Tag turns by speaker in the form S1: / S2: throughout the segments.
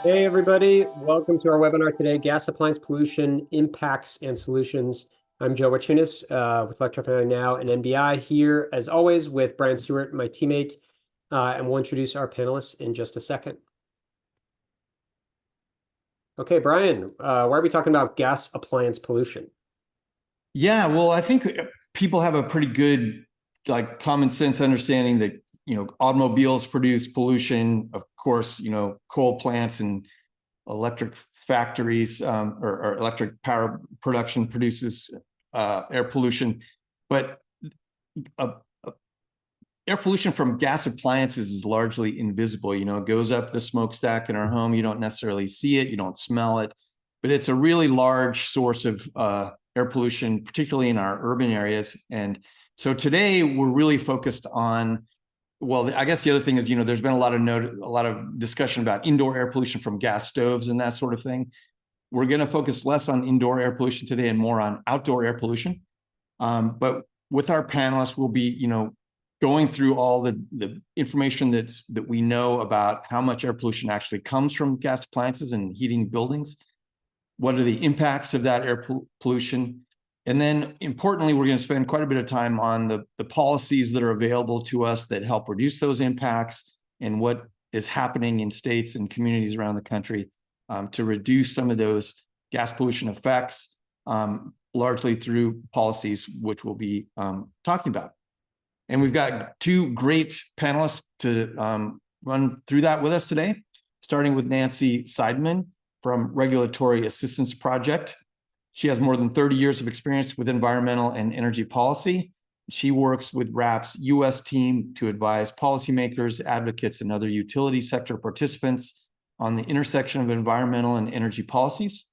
S1: Hey, everybody. Welcome to our webinar today, Gas Appliance Pollution Impacts and Solutions. I'm Joe Wachunas with Electrify Now and NBI here, as always, with Brian Stewart, my teammate, and we'll introduce our panelists in just a second. Okay, Brian, why are we talking about gas appliance pollution?
S2: Yeah, well, I think people have a pretty good, common sense understanding that, automobiles produce pollution. Of course, coal plants and electric factories or electric power production produces air pollution. But air pollution from gas appliances is largely invisible. It goes up the smokestack in our home. You don't necessarily see it. You don't smell it. But it's a really large source of air pollution, particularly in our urban areas. And so today we're really focused on, well, I guess the other thing is, there's been a lot of discussion about indoor air pollution from gas stoves and that sort of thing. We're going to focus less on indoor air pollution today and more on outdoor air pollution. But with our panelists, we'll be, going through all the information that we know about how much air pollution actually comes from gas appliances and heating buildings. What are the impacts of that air pollution? And then importantly, we're going to spend quite a bit of time on the policies that are available to us that help reduce those impacts and what is happening in states and communities around the country to reduce some of those gas pollution effects, largely through policies, which we'll be talking about. And we've got two great panelists to run through that with us today, starting with Nancy Seidman from Regulatory Assistance Project. She has more than 30 years of experience with environmental and energy policy. She works with RAP's U.S. team to advise policymakers, advocates, and other utility sector participants on the intersection of environmental and energy policies.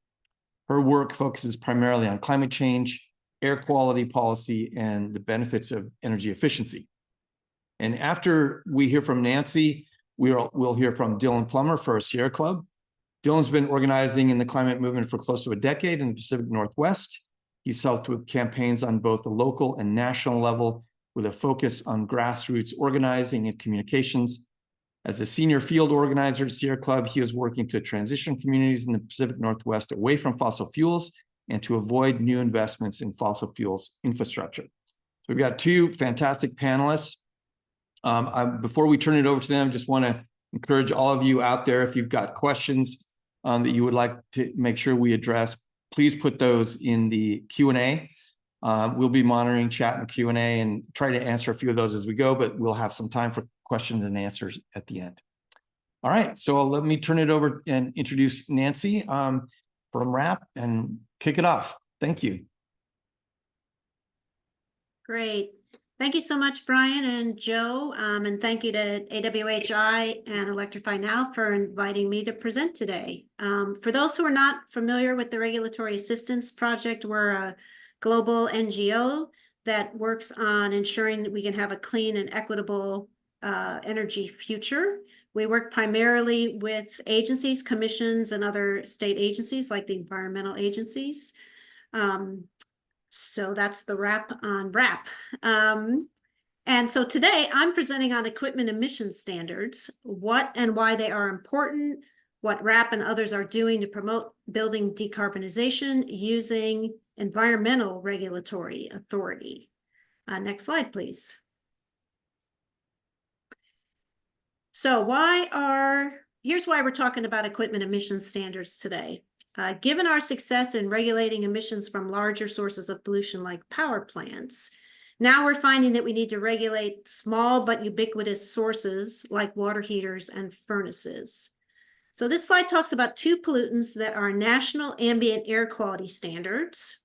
S2: Her work focuses primarily on climate change, air quality policy, and the benefits of energy efficiency. And after we hear from Nancy, we'll hear from Dylan Plummer for Sierra Club. Dylan's been organizing in the climate movement for close to a decade in the Pacific Northwest. He's helped with campaigns on both the local and national level with a focus on grassroots organizing and communications. As a senior field organizer at Sierra Club, he is working to transition communities in the Pacific Northwest away from fossil fuels and to avoid new investments in fossil fuels infrastructure. So we've got two fantastic panelists. Before we turn it over to them, just want to encourage all of you out there, if you've got questions that you would like to make sure we address, please put those in the Q&A. We'll be monitoring chat and Q&A and try to answer a few of those as we go, but we'll have some time for questions and answers at the end. All right, so let me turn it over and introduce Nancy from RAP and kick it off. Thank you.
S3: Great. Thank you so much, Brian and Joe, and thank you to AWHI and Electrify Now for inviting me to present today. For those who are not familiar with the Regulatory Assistance Project, we're a global NGO that works on ensuring that we can have a clean and equitable energy future. We work primarily with agencies, commissions, and other state agencies like the environmental agencies. So that's the wrap on RAP. And so today I'm presenting on equipment emission standards, what and why they are important, what RAP and others are doing to promote building decarbonization using environmental regulatory authority. Next slide, please. So here's why we're talking about equipment emission standards today. Given our success in regulating emissions from larger sources of pollution like power plants, now we're finding that we need to regulate small but ubiquitous sources like water heaters and furnaces. So this slide talks about two pollutants that are national ambient air quality standards.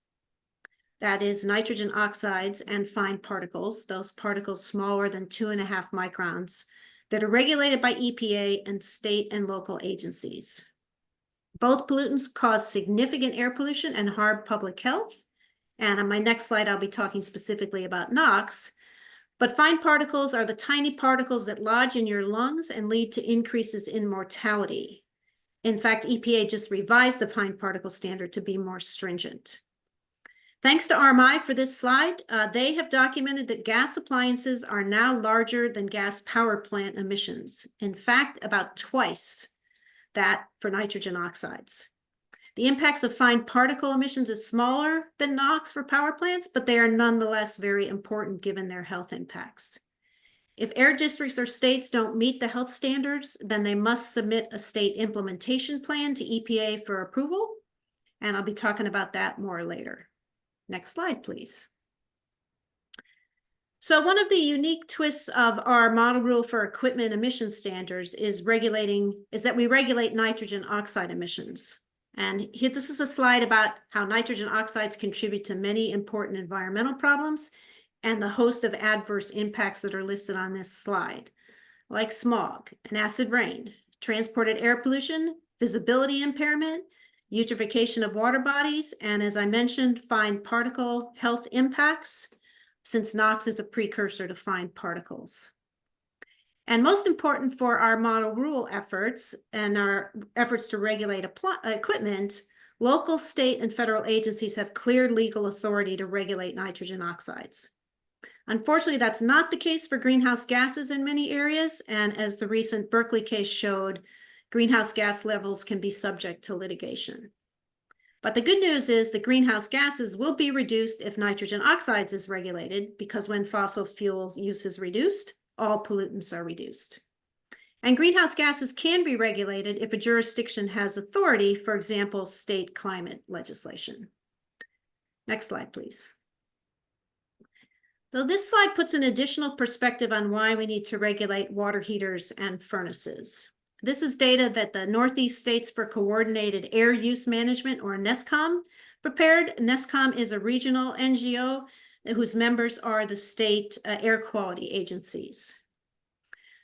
S3: That is nitrogen oxides and fine particles, those particles smaller than 2.5 microns, that are regulated by EPA and state and local agencies. Both pollutants cause significant air pollution and harm public health. And on my next slide, I'll be talking specifically about NOx. But fine particles are the tiny particles that lodge in your lungs and lead to increases in mortality. In fact, EPA just revised the fine particle standard to be more stringent. Thanks to RMI for this slide, they have documented that gas appliances are now larger than gas power plant emissions. In fact, about twice that for nitrogen oxides. The impacts of fine particle emissions is smaller than NOx for power plants, but they are nonetheless very important given their health impacts. If air districts or states don't meet the health standards, then they must submit a state implementation plan to EPA for approval, and I'll be talking about that more later. Next slide, please. So one of the unique twists of our model rule for equipment emission standards is that we regulate nitrogen oxide emissions. And here, this is a slide about how nitrogen oxides contribute to many important environmental problems and the host of adverse impacts that are listed on this slide, like smog and acid rain, transported air pollution, visibility impairment, eutrophication of water bodies, and as I mentioned, fine particle health impacts, since NOx is a precursor to fine particles. And most important for our model rule efforts and our efforts to regulate equipment, local, state, and federal agencies have clear legal authority to regulate nitrogen oxides. Unfortunately, that's not the case for greenhouse gases in many areas, and as the recent Berkeley case showed, greenhouse gas levels can be subject to litigation. But the good news is the greenhouse gases will be reduced if nitrogen oxides is regulated, because when fossil fuels use is reduced, all pollutants are reduced. And greenhouse gases can be regulated if a jurisdiction has authority, for example, state climate legislation. Next slide, please. So this slide puts an additional perspective on why we need to regulate water heaters and furnaces. This is data that the Northeast States for Coordinated Air Use Management, or NESCOM, prepared. NESCOM is a regional NGO whose members are the state air quality agencies.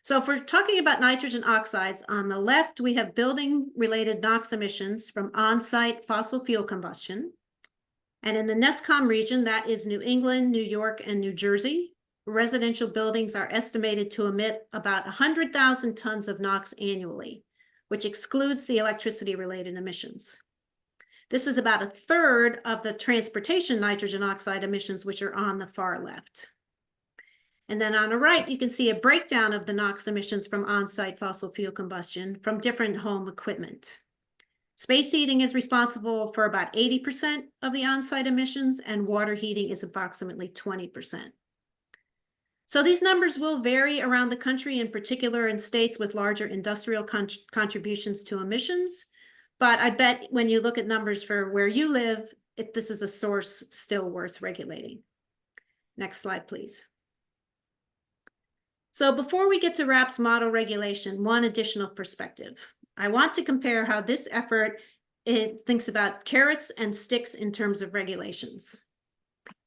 S3: So if we're talking about nitrogen oxides, on the left, we have building-related NOx emissions from on-site fossil fuel combustion. And in the NESCOM region, that is New England, New York, and New Jersey, residential buildings are estimated to emit about 100,000 tons of NOx annually, which excludes the electricity-related emissions. This is about a third of the transportation nitrogen oxide emissions, which are on the far left. And then on the right, you can see a breakdown of the NOx emissions from on-site fossil fuel combustion from different home equipment. Space heating is responsible for about 80% of the on-site emissions, and water heating is approximately 20%. So these numbers will vary around the country, in particular in states with larger industrial contributions to emissions. But I bet when you look at numbers for where you live, this is a source still worth regulating. Next slide, please. So before we get to RAP's model regulation, one additional perspective. I want to compare how this effort thinks about carrots and sticks in terms of regulations.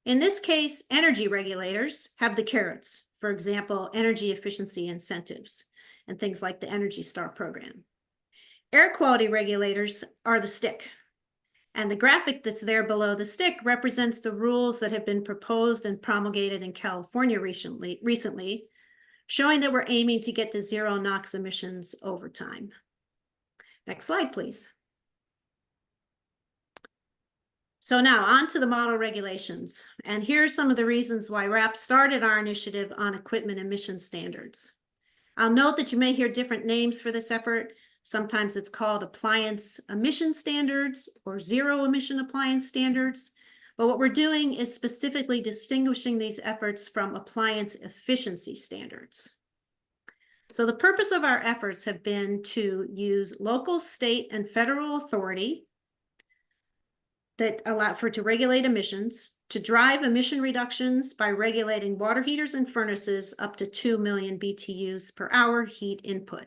S3: In this case, energy regulators have the carrots, for example, energy efficiency incentives and things like the Energy Star program. Air quality regulators are the stick. And the graphic that's there below the stick represents the rules that have been proposed and promulgated in California recently, showing that we're aiming to get to zero NOx emissions over time. Next slide, please. So now on to the model regulations. And here are some of the reasons why RAP started our initiative on equipment emission standards. I'll note that you may hear different names for this effort. Sometimes it's called appliance emission standards or zero emission appliance standards. But what we're doing is specifically distinguishing these efforts from appliance efficiency standards. So the purpose of our efforts have been to use local, state, and federal authority that allow to regulate emissions, to drive emission reductions by regulating water heaters and furnaces up to 2 million BTUs per hour heat input.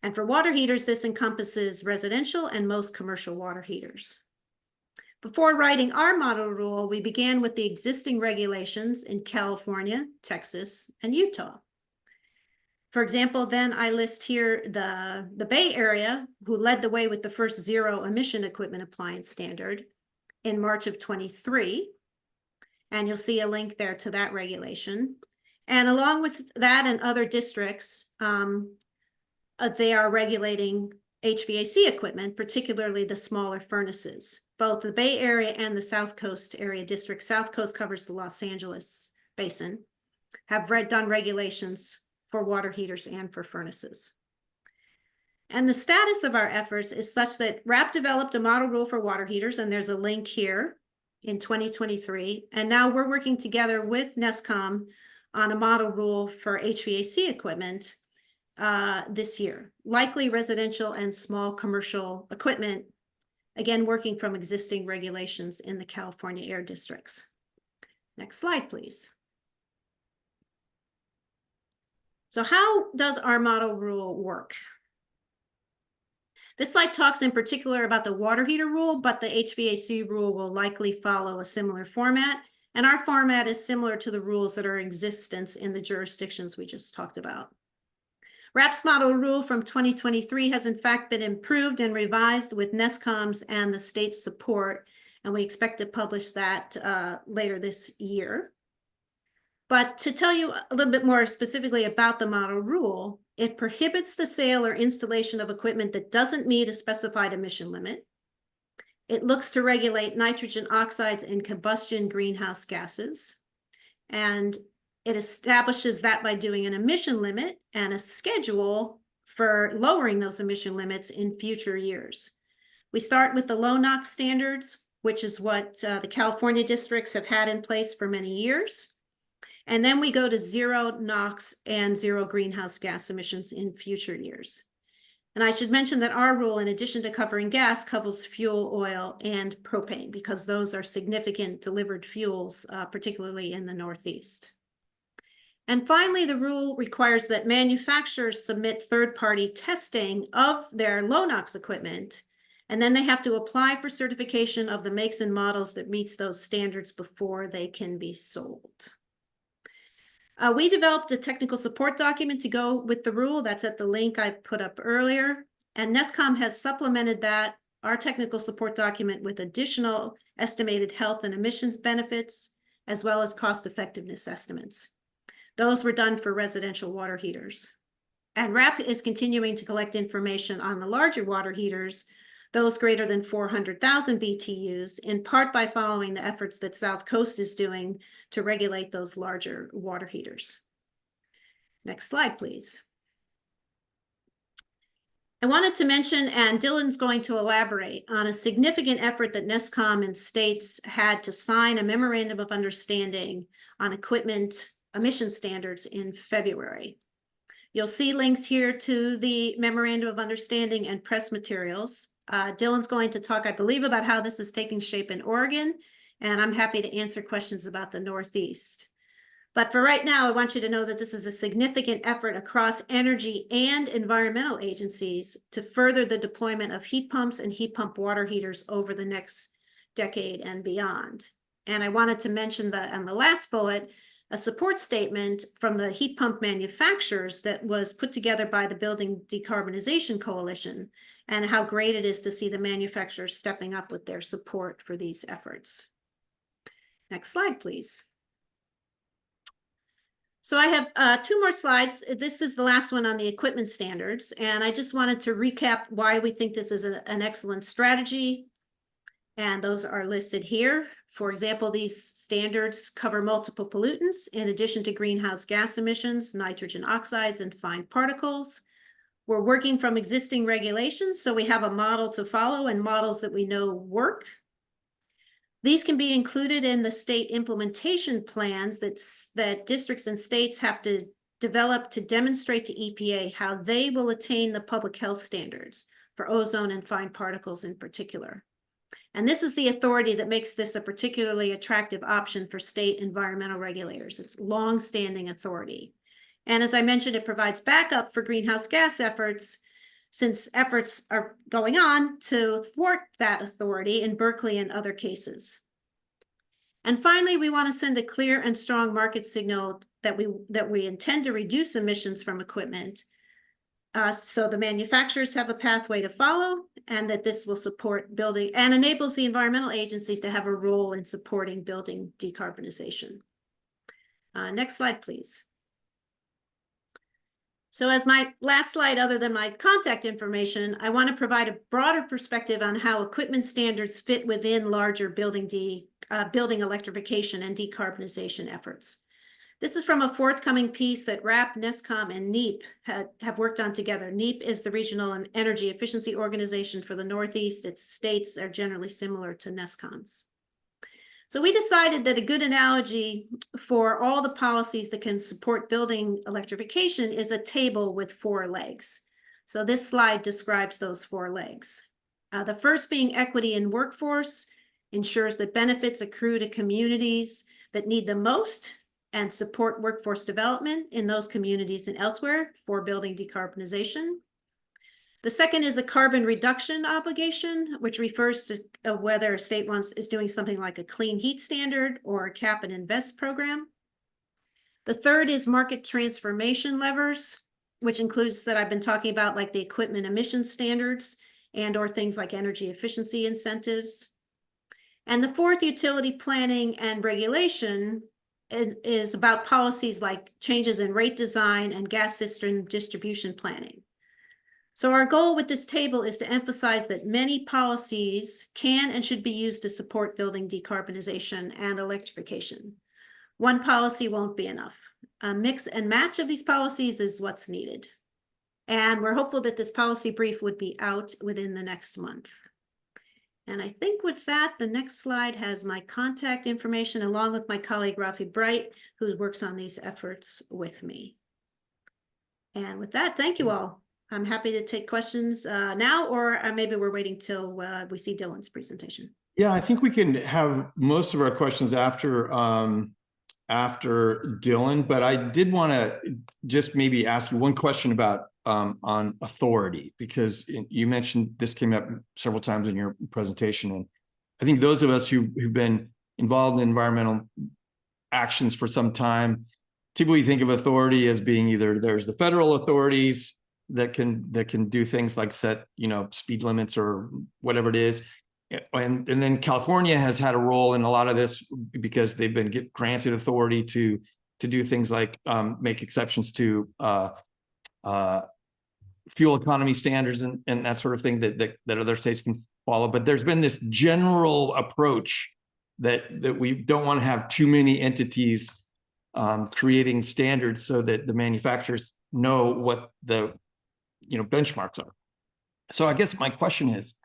S3: And for water heaters, this encompasses residential and most commercial water heaters. Before writing our model rule, we began with the existing regulations in California, Texas, and Utah. For example, then I list here the Bay Area, who led the way with the first zero emission equipment appliance standard in March of 23. And you'll see a link there to that regulation. And along with that and other districts, they are regulating HVAC equipment, particularly the smaller furnaces. Both the Bay Area and the South Coast area district, South Coast covers the Los Angeles basin, have done regulations for water heaters and for furnaces. And the status of our efforts is such that RAP developed a model rule for water heaters, and there's a link here in 2023. And now we're working together with NESCOM on a model rule for HVAC equipment this year, likely residential and small commercial equipment, again, working from existing regulations in the California air districts. Next slide, please. So how does our model rule work? This slide talks in particular about the water heater rule, but the HVAC rule will likely follow a similar format. And our format is similar to the rules that are in existence in the jurisdictions we just talked about. RAP's model rule from 2023 has in fact been improved and revised with NESCOM's and the state's support, and we expect to publish that later this year. But to tell you a little bit more specifically about the model rule, it prohibits the sale or installation of equipment that doesn't meet a specified emission limit. It looks to regulate nitrogen oxides and combustion greenhouse gases. And it establishes that by doing an emission limit and a schedule for lowering those emission limits in future years. We start with the low NOx standards, which is what the California districts have had in place for many years. And then we go to zero NOx and zero greenhouse gas emissions in future years. And I should mention that our rule, in addition to covering gas, covers fuel, oil, and propane, because those are significant delivered fuels, particularly in the Northeast. And finally, the rule requires that manufacturers submit third-party testing of their low NOx equipment, and then they have to apply for certification of the makes and models that meets those standards before they can be sold. We developed a technical support document to go with the rule. That's at the link I put up earlier. And NESCOM has supplemented our technical support document with additional estimated health and emissions benefits, as well as cost effectiveness estimates. Those were done for residential water heaters. And RAP is continuing to collect information on the larger water heaters, those greater than 400,000 BTUs, in part by following the efforts that South Coast is doing to regulate those larger water heaters. Next slide, please. I wanted to mention, and Dylan's going to elaborate, on a significant effort that NESCOM and states had to sign a memorandum of understanding on equipment emission standards in February. You'll see links here to the memorandum of understanding and press materials. Dylan's going to talk, I believe, about how this is taking shape in Oregon, and I'm happy to answer questions about the Northeast. But for right now, I want you to know that this is a significant effort across energy and environmental agencies to further the deployment of heat pumps and heat pump water heaters over the next decade and beyond. And I wanted to mention on the last bullet, a support statement from the heat pump manufacturers that was put together by the Building Decarbonization Coalition, and how great it is to see the manufacturers stepping up with their support for these efforts. Next slide, please. So I have 2 more slides. This is the last one on the equipment standards, and I just wanted to recap why we think this is an excellent strategy. And those are listed here. For example, these standards cover multiple pollutants in addition to greenhouse gas emissions, nitrogen oxides, and fine particles. We're working from existing regulations, so we have a model to follow and models that we know work. These can be included in the state implementation plans that districts and states have to develop to demonstrate to EPA how they will attain the public health standards for ozone and fine particles in particular. And this is the authority that makes this a particularly attractive option for state environmental regulators. It's long-standing authority. And as I mentioned, it provides backup for greenhouse gas efforts, since efforts are going on to thwart that authority in Berkeley and other cases. And finally, we want to send a clear and strong market signal that we intend to reduce emissions from equipment, so the manufacturers have a pathway to follow, and that this will support building and enables the environmental agencies to have a role in supporting building decarbonization. Next slide, please. So as my last slide, other than my contact information, I want to provide a broader perspective on how equipment standards fit within larger building electrification and decarbonization efforts. This is from a forthcoming piece that RAP, NESCOM, and NEEP have worked on together. NEEP is the Regional and Energy Efficiency Organization for the Northeast. Its states are generally similar to NESCOM's. So we decided that a good analogy for all the policies that can support building electrification is a table with 4 legs. So this slide describes those 4 legs. The first being equity in workforce, ensures that benefits accrue to communities that need them most and support workforce development in those communities and elsewhere for building decarbonization. The second is a carbon reduction obligation, which refers to whether a state is doing something like a clean heat standard or a cap and invest program. The third is market transformation levers, which includes that I've been talking about, like the equipment emission standards and or things like energy efficiency incentives. And the fourth, utility planning and regulation, is about policies like changes in rate design and gas system distribution planning. So our goal with this table is to emphasize that many policies can and should be used to support building decarbonization and electrification. One policy won't be enough. A mix and match of these policies is what's needed. And we're hopeful that this policy brief would be out within the next month. And I think with that, the next slide has my contact information along with my colleague Rafi Bright, who works on these efforts with me. And with that, thank you all. I'm happy to take questions now, or maybe we're waiting till we see Dylan's presentation.
S2: Yeah, I think we can have most of our questions after Dylan, but I did want to just maybe ask you one question about on authority, because you mentioned this came up several times in your presentation. And I think those of us who've been involved in environmental actions for some time typically think of authority as being either there's the federal authorities that can do things like set, speed limits or whatever it is. And then California has had a role in a lot of this because they've been granted authority to do things like make exceptions to fuel economy standards and that sort of thing that other states can follow. But there's been this general approach that we don't want to have too many entities creating standards so that the manufacturers know what the benchmarks are. So I guess my question is,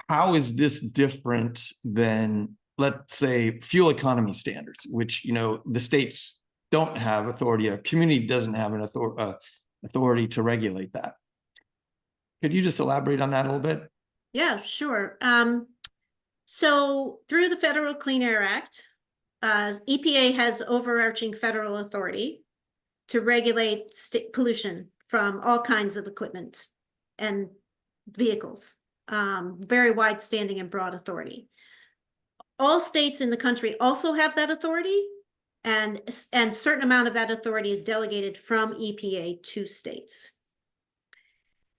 S2: how is this different than, let's say, fuel economy standards, which the states don't have authority, a community doesn't have an authority to regulate that? Could you just elaborate on that a little bit?
S3: Yeah, sure. So through the Federal Clean Air Act, EPA has overarching federal authority to regulate pollution from all kinds of equipment and vehicles. Very wide standing and broad authority. All states in the country also have that authority, and certain amount of that authority is delegated from EPA to states.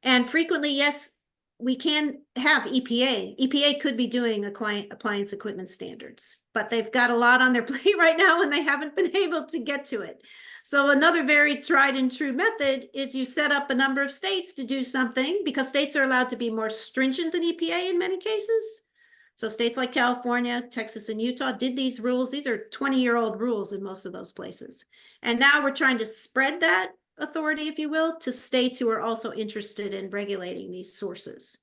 S3: And frequently, yes, we can have EPA. EPA could be doing appliance equipment standards, but they've got a lot on their plate right now and they haven't been able to get to it. So another very tried and true method is you set up a number of states to do something, because states are allowed to be more stringent than EPA in many cases. So states like California, Texas, and Utah did these rules. These are 20-year-old rules in most of those places. And now we're trying to spread that authority, if you will, to states who are also interested in regulating these sources.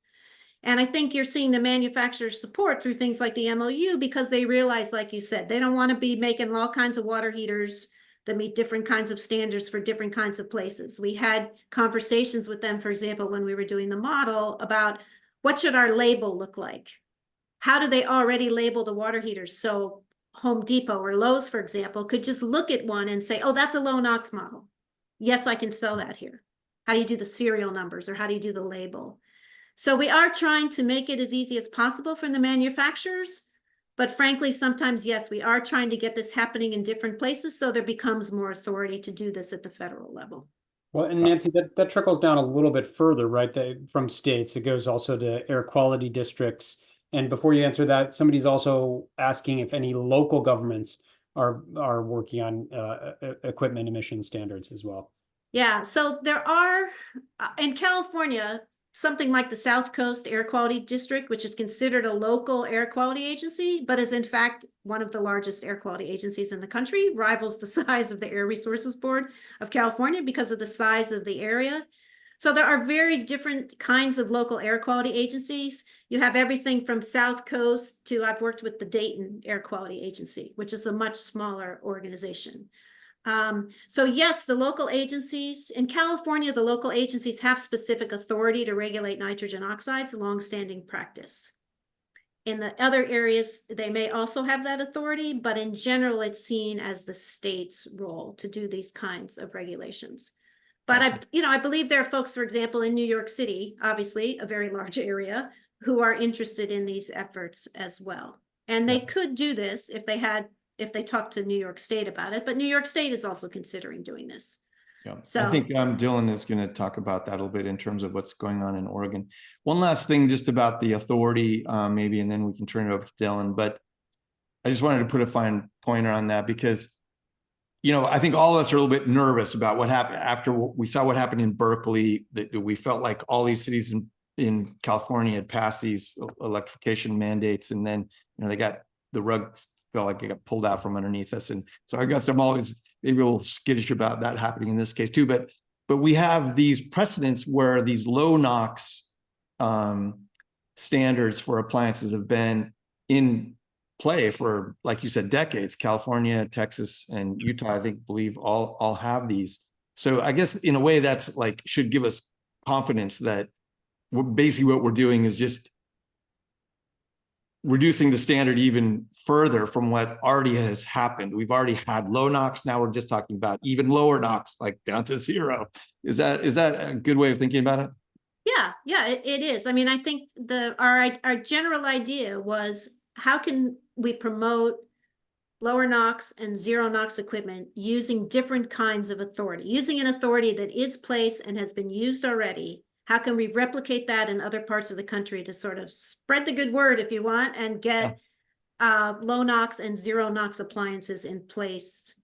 S3: And I think you're seeing the manufacturers support through things like the MOU, because they realize, like you said, they don't want to be making all kinds of water heaters that meet different kinds of standards for different kinds of places. We had conversations with them, for example, when we were doing the model about what should our label look like? How do they already label the water heaters? So Home Depot or Lowe's, for example, could just look at one and say, oh, that's a low NOx model. Yes, I can sell that here. How do you do the serial numbers, or how do you do the label? So we are trying to make it as easy as possible for the manufacturers. But frankly, sometimes, yes, we are trying to get this happening in different places, so there becomes more authority to do this at the federal level.
S1: Well, and Nancy, that trickles down a little bit further, right? From states, it goes also to air quality districts. And before you answer that, somebody's also asking if any local governments are working on equipment emission standards as well.
S3: Yeah, so there are, in California, something like the South Coast Air Quality District, which is considered a local air quality agency, but is in fact one of the largest air quality agencies in the country, rivals the size of the Air Resources Board of California because of the size of the area. So there are very different kinds of local air quality agencies. You have everything from South Coast to, I've worked with the Dayton Air Quality Agency, which is a much smaller organization. So yes, the local agencies in California, the local agencies have specific authority to regulate nitrogen oxides, longstanding practice. In the other areas, they may also have that authority, but in general, it's seen as the state's role to do these kinds of regulations. But I believe there are folks, for example, in New York City, obviously a very large area, who are interested in these efforts as well. And they could do this if they talked to New York State about it, but New York State is also considering doing this.
S2: Yeah,
S3: So
S2: I think Dylan is going to talk about that a little bit in terms of what's going on in Oregon. One last thing just about the authority, maybe, and then we can turn it over to Dylan. But I just wanted to put a fine pointer on that because, I think all of us are a little bit nervous about what happened after we saw what happened in Berkeley, that we felt like all these cities in California had passed these electrification mandates. And then, they got the rug felt like it got pulled out from underneath us. And so I guess I'm always maybe a little skittish about that happening in this case too. But we have these precedents where these low NOx standards for appliances have been in play for, like you said, decades. California, Texas, and Utah, I believe all have these. So I guess in a way that's like should give us confidence that basically what we're doing is just reducing the standard even further from what already has happened. We've already had low NOx. Now we're just talking about even lower NOx, like down to 0. Is that a good way of thinking about it?
S3: Yeah, it is. I mean, I think our general idea was how can we promote lower NOx and 0 NOx equipment using different kinds of authority, using an authority that is placed and has been used already. How can we replicate that in other parts of the country to sort of spread the good word, if you want, and get low NOx and 0 NOx appliances in place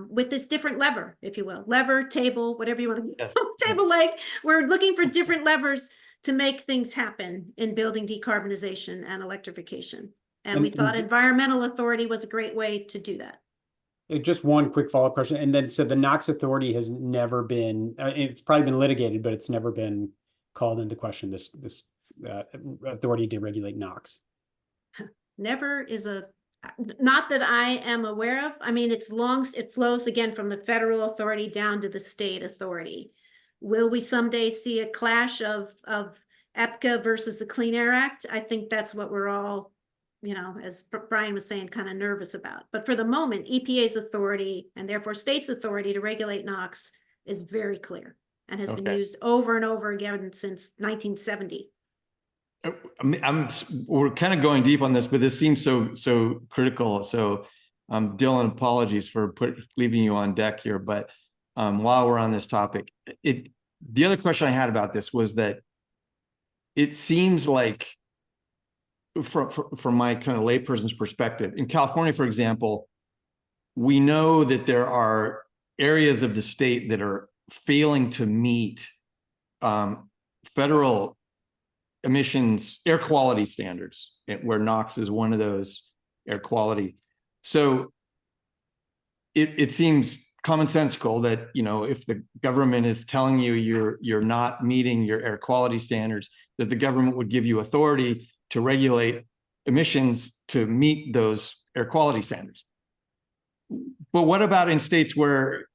S3: with this different lever, if you will, lever, table, whatever you want to
S2: Yes.
S3: table leg. We're looking for different levers to make things happen in building decarbonization and electrification. And we thought environmental authority was a great way to do that.
S1: Just one quick follow-up question. And then, so the NOx authority has never been, it's probably been litigated, but it's never been called into question, this authority to regulate NOx.
S3: Never is not that I am aware of. I mean, it flows again from the federal authority down to the state authority. Will we someday see a clash of EPCA versus the Clean Air Act? I think that's what we're all, as Brian was saying, kind of nervous about. But for the moment, EPA's authority and therefore state's authority to regulate NOx is very clear and has been used over and over again since 1970.
S2: We're kind of going deep on this, but this seems so critical. So, Dylan, apologies for leaving you on deck here. But while we're on this topic, the other question I had about this was that it seems like, from my kind of layperson's perspective, in California, for example, we know that there are areas of the state that are failing to meet federal emissions, air quality standards, where NOx is one of those air quality. So it seems commonsensical that, if the government is telling you you're not meeting your air quality standards, that the government would give you authority to regulate emissions to meet those air quality standards. But what about in states where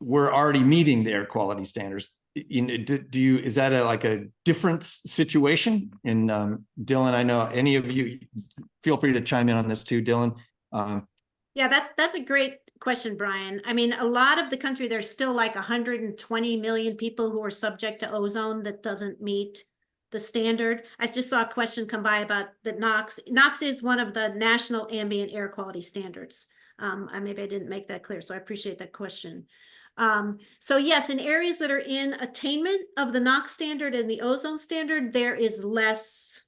S2: we're already meeting the air quality standards? Is that like a different situation? And Dylan, I know any of you, feel free to chime in on this too, Dylan.
S3: Yeah, that's a great question, Brian. I mean, a lot of the country, there's still like 120 million people who are subject to ozone that doesn't meet the standard. I just saw a question come by about the NOx. NOx is one of the national ambient air quality standards. Maybe I didn't make that clear, so I appreciate that question. So yes, in areas that are in attainment of the NOx standard and the ozone standard, there is less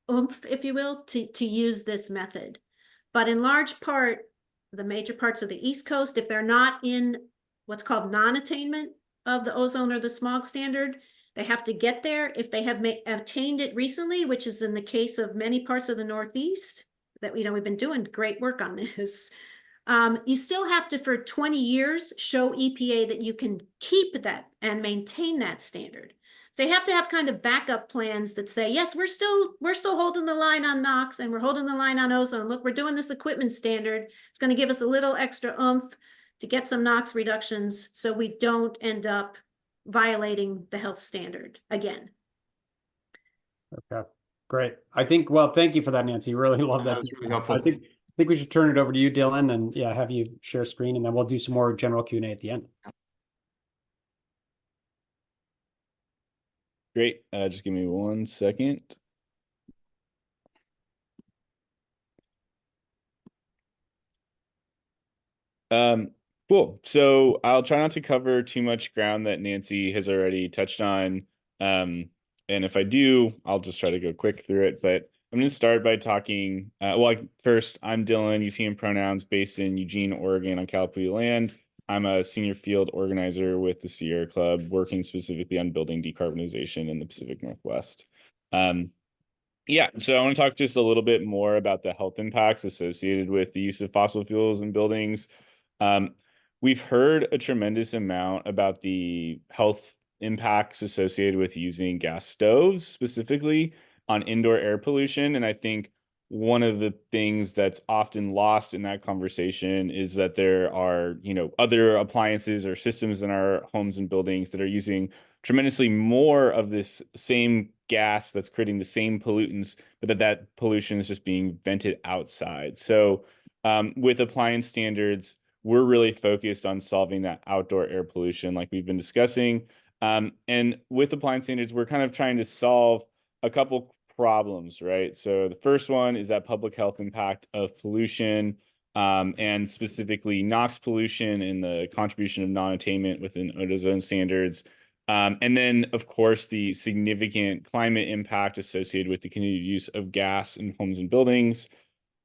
S3: oomph, if you will, to use this method. But in large part, the major parts of the East Coast, if they're not in what's called non-attainment, of the ozone or the smog standard. They have to get there if they have obtained it recently, which is in the case of many parts of the Northeast. That we've been doing great work on this. You still have to, for 20 years, show EPA that you can keep that and maintain that standard. So you have to have kind of backup plans that say, yes, we're still holding the line on NOx and we're holding the line on ozone. Look, we're doing this equipment standard. It's going to give us a little extra oomph to get some NOx reductions so we don't end up violating the health standard again.
S1: Okay, great. I think, well, thank you for that, Nancy. Really love that.
S2: That was really helpful.
S1: I think we should turn it over to you, Dylan, and yeah, have you share screen, and then we'll do some more general Q&A at the end.
S4: Great. Just give me 1 second. Cool. So I'll try not to cover too much ground that Nancy has already touched on. And if I do, I'll just try to go quick through it. But I'm going to start by talking. First, I'm Dylan, using him pronouns, based in Eugene, Oregon on Calapooya land. I'm a senior field organizer with the Sierra Club, working specifically on building decarbonization in the Pacific Northwest. So I want to talk just a little bit more about the health impacts associated with the use of fossil fuels in buildings. We've heard a tremendous amount about the health impacts associated with using gas stoves, specifically on indoor air pollution. And I think one of the things that's often lost in that conversation is that there are, other appliances or systems in our homes and buildings that are using tremendously more of this same gas that's creating the same pollutants, but that pollution is just being vented outside. So with appliance standards, we're really focused on solving that outdoor air pollution like we've been discussing. And with appliance standards, we're kind of trying to solve a couple problems, right? So the first one is that public health impact of pollution, and specifically NOx pollution and the contribution of non-attainment within ozone standards. And then, of course, the significant climate impact associated with the continued use of gas in homes and buildings.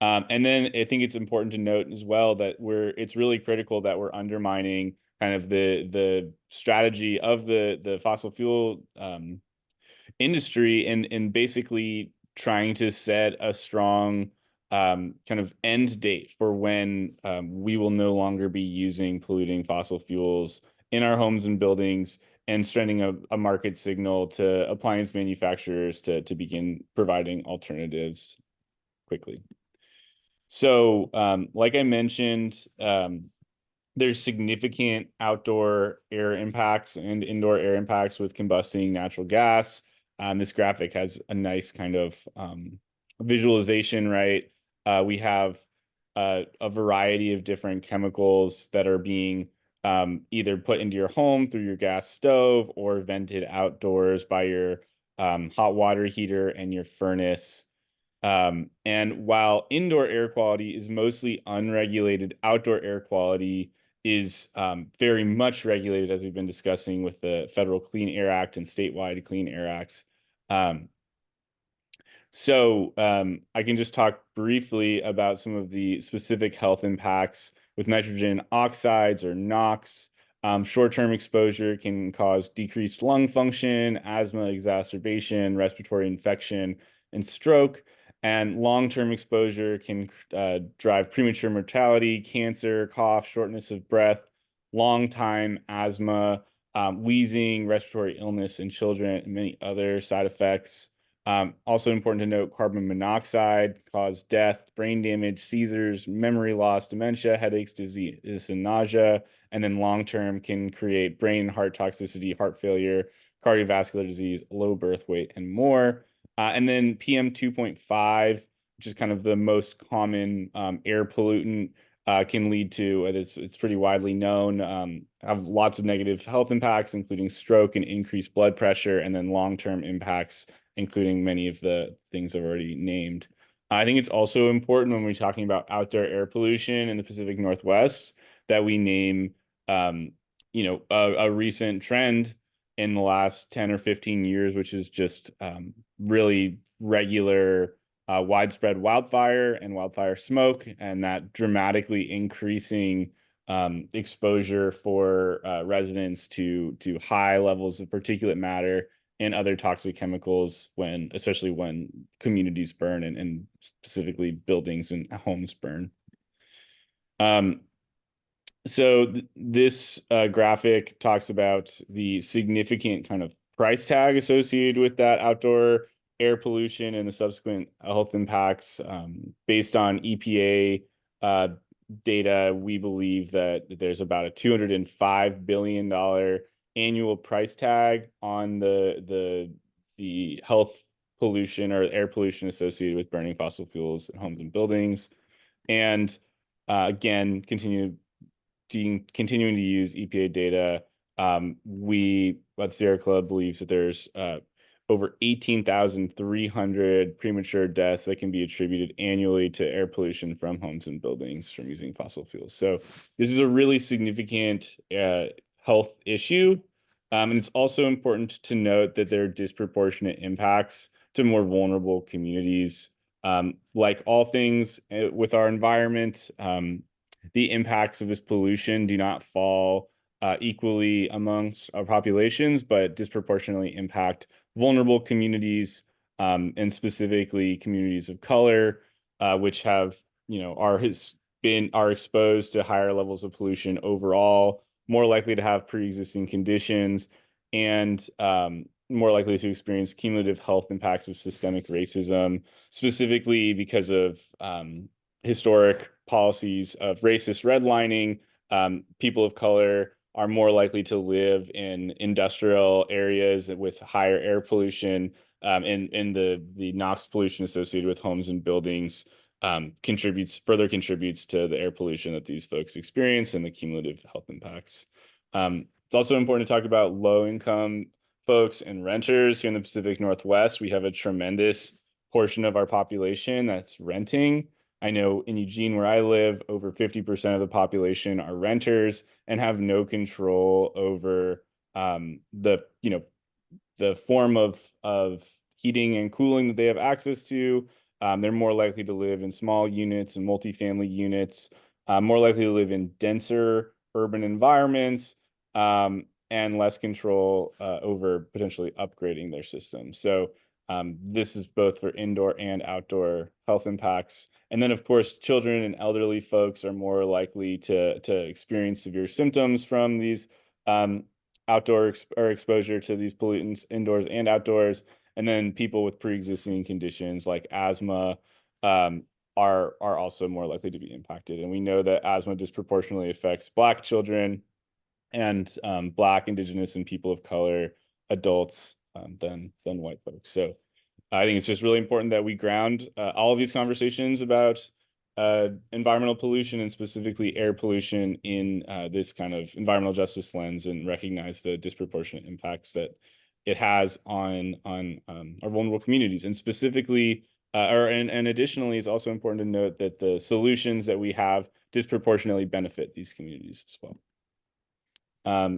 S4: And then I think it's important to note as well that it's really critical that we're undermining kind of the strategy of the fossil fuel industry and basically trying to set a strong kind of end date for when we will no longer be using polluting fossil fuels in our homes and buildings, and sending a market signal to appliance manufacturers to begin providing alternatives quickly. So like I mentioned, there's significant outdoor air impacts and indoor air impacts with combusting natural gas. This graphic has a nice kind of visualization, right? We have a variety of different chemicals that are being either put into your home through your gas stove or vented outdoors by your hot water heater and your furnace. And while indoor air quality is mostly unregulated, outdoor air quality is very much regulated, as we've been discussing with the Federal Clean Air Act and statewide Clean Air Acts. So I can just talk briefly about some of the specific health impacts with nitrogen oxides or NOx. Short-term exposure can cause decreased lung function, asthma exacerbation, respiratory infection, and stroke. And long-term exposure can drive premature mortality, cancer, cough, shortness of breath, long-time asthma, wheezing, respiratory illness in children, and many other side effects. Also important to note, carbon monoxide causes death, brain damage, seizures, memory loss, dementia, headaches, dizziness, and nausea. And then long-term can create brain and heart toxicity, heart failure, cardiovascular disease, low birth weight, and more. And then PM 2.5, which is kind of the most common air pollutant, can lead to, it's pretty widely known, have lots of negative health impacts, including stroke and increased blood pressure, and then long-term impacts, including many of the things I've already named. I think it's also important when we're talking about outdoor air pollution in the Pacific Northwest that we name, a recent trend in the last 10 or 15 years, which is just really regular widespread wildfire and wildfire smoke, and that dramatically increasing exposure for residents to high levels of particulate matter and other toxic chemicals especially when communities burn and specifically buildings and homes burn. So this graphic talks about the significant kind of price tag associated with that outdoor air pollution and the subsequent health impacts. Based on EPA data, we believe that there's about a $205 billion annual price tag on the health pollution or air pollution associated with burning fossil fuels in homes and buildings. And again, continuing to use EPA data, we at Sierra Club believes that there's over 18,300 premature deaths that can be attributed annually to air pollution from homes and buildings from using fossil fuels. So this is a really significant health issue. And it's also important to note that there are disproportionate impacts to more vulnerable communities. Like all things with our environment, the impacts of this pollution do not fall equally amongst our populations, but disproportionately impact vulnerable communities, and specifically communities of color, which have, are exposed to higher levels of pollution overall, more likely to have pre-existing conditions, and more likely to experience cumulative health impacts of systemic racism, specifically because of historic policies of racist redlining. People of color are more likely to live in industrial areas with higher air pollution, and the NOx pollution associated with homes and buildings further contributes to the air pollution that these folks experience and the cumulative health impacts. It's also important to talk about low-income folks and renters here in the Pacific Northwest. We have a tremendous portion of our population that's renting. I know in Eugene, where I live, over 50% of the population are renters and have no control over the form of heating and cooling that they have access to. They're more likely to live in small units and multifamily units, more likely to live in denser urban environments, and less control over potentially upgrading their system. So this is both for indoor and outdoor health impacts. And then, of course, children and elderly folks are more likely to experience severe symptoms from these outdoor exposure to these pollutants indoors and outdoors. And then people with pre-existing conditions like asthma are also more likely to be impacted. And we know that asthma disproportionately affects Black children and Black, Indigenous, and people of color adults than white folks. So I think it's just really important that we ground all of these conversations about environmental pollution and specifically air pollution in this kind of environmental justice lens and recognize the disproportionate impacts that it has on our vulnerable communities. And specifically, and additionally, it's also important to note that the solutions that we have disproportionately benefit these communities as well.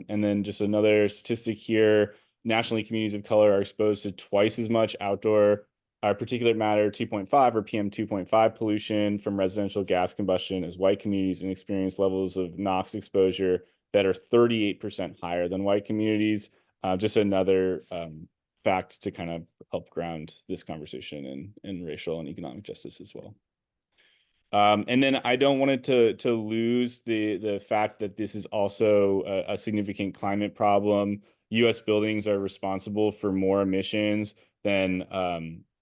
S4: And then just another statistic here, nationally, communities of color are exposed to twice as much outdoor particulate matter 2.5 or PM 2.5 pollution from residential gas combustion as white communities, and experience levels of NOx exposure that are 38% higher than white communities. Just another fact to kind of help ground this conversation in racial and economic justice as well. And then I don't want it to lose the fact that this is also a significant climate problem. U.S. buildings are responsible for more emissions than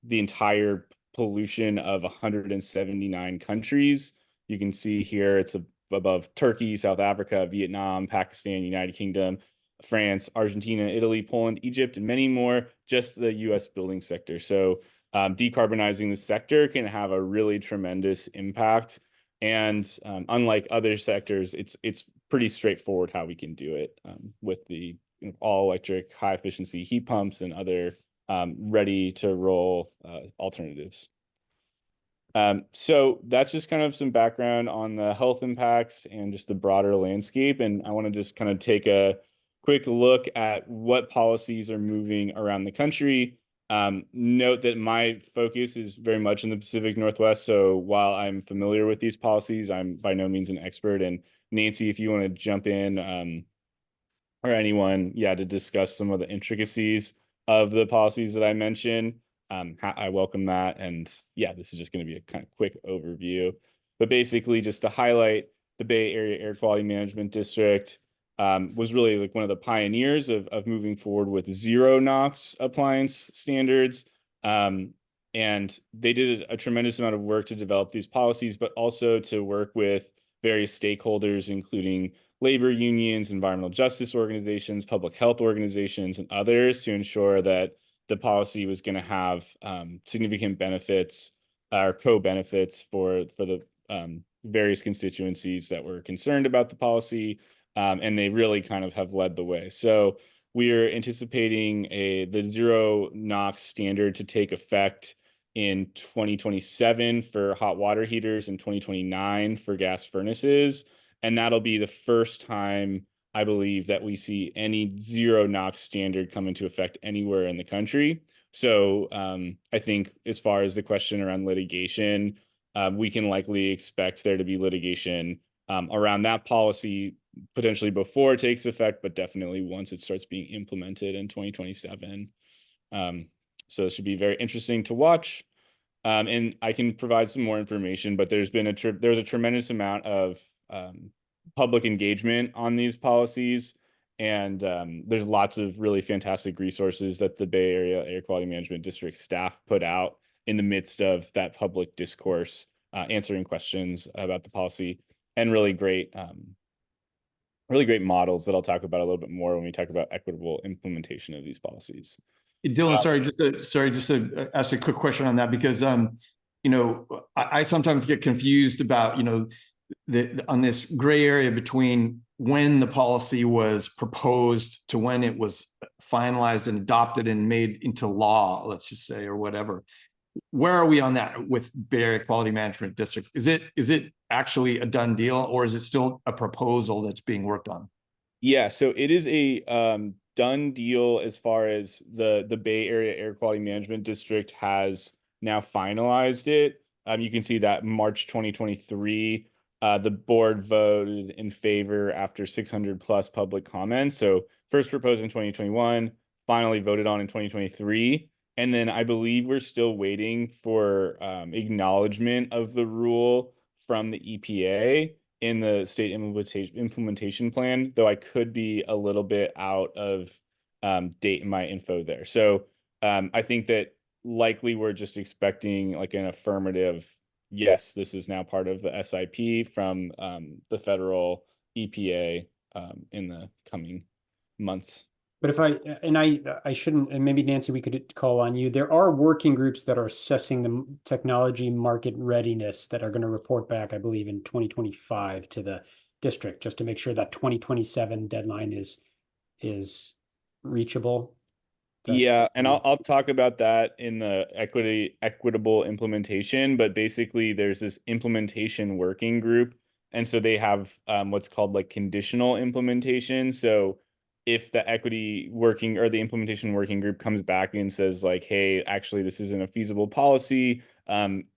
S4: the entire pollution of 179 countries. You can see here it's above Turkey, South Africa, Vietnam, Pakistan, United Kingdom, France, Argentina, Italy, Poland, Egypt, and many more, just the U.S. building sector. So decarbonizing the sector can have a really tremendous impact. And unlike other sectors, it's pretty straightforward how we can do it with the all electric, high efficiency heat pumps and other ready to roll alternatives. So that's just kind of some background on the health impacts and just the broader landscape. And I want to just kind of take a quick look at what policies are moving around the country. Note that my focus is very much in the Pacific Northwest. So while I'm familiar with these policies, I'm by no means an expert, and Nancy, if you want to jump in, or anyone, yeah, to discuss some of the intricacies of the policies that I mentioned, I welcome that. And yeah, this is just going to be a kind of quick overview. But basically, just to highlight, the Bay Area Air Quality Management District was really like one of the pioneers of moving forward with zero NOx appliance standards. And they did a tremendous amount of work to develop these policies, but also to work with various stakeholders, including labor unions, environmental justice organizations, public health organizations, and others, to ensure that the policy was going to have significant benefits or co-benefits for the various constituencies that were concerned about the policy. And they really kind of have led the way. So we're anticipating the zero NOx standard to take effect in 2027 for hot water heaters and 2029 for gas furnaces. And that'll be the first time, I believe, that we see any zero NOx standard come into effect anywhere in the country. So I think as far as the question around litigation, we can likely expect there to be litigation around that policy potentially before it takes effect, but definitely once it starts being implemented in 2027. So it should be very interesting to watch. And I can provide some more information, but there's a tremendous amount of public engagement on these policies. And there's lots of really fantastic resources that the Bay Area Air Quality Management District staff put out in the midst of that public discourse, answering questions about the policy, and really great models that I'll talk about a little bit more when we talk about equitable implementation of these policies.
S2: Dylan, sorry, just to ask a quick question on that, because I sometimes get confused about on this gray area between when the policy was proposed to when it was finalized and adopted and made into law, let's just say, or whatever. Where are we on that with Bay Area Quality Management District? Is it actually a done deal, or is it still a proposal that's being worked on?
S4: Yeah, so it is a done deal as far as the Bay Area Air Quality Management District has now finalized it. You can see that March 2023, the board voted in favor after 600 plus public comments. So first proposed in 2021, finally voted on in 2023. And then I believe we're still waiting for acknowledgement of the rule from the EPA in the state implementation plan, though I could be a little bit out of date in my info there. So I think that likely we're just expecting like an affirmative, yes, this is now part of the SIP from the federal EPA in the coming months.
S1: But I shouldn't, and maybe Nancy, we could call on you. There are working groups that are assessing the technology market readiness that are going to report back, I believe, in 2025 to the district, just to make sure that 2027 deadline is reachable.
S4: Yeah, and I'll talk about that in the equitable implementation, but basically there's this implementation working group, and so they have what's called like conditional implementation. So if the equity working or the implementation working group comes back and says like, hey, actually this isn't a feasible policy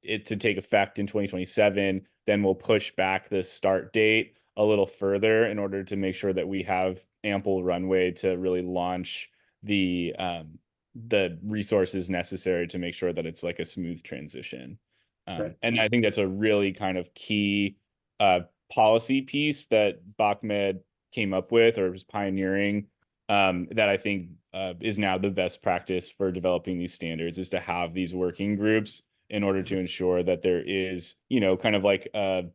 S4: it to take effect in 2027, then we'll push back the start date a little further in order to make sure that we have ample runway to really launch the resources necessary to make sure that it's like a smooth transition.
S1: Right.
S4: And I think that's a really kind of key policy piece that BAAQMD came up with or was pioneering, that I think is now the best practice for developing these standards, is to have these working groups in order to ensure that there is, kind of like a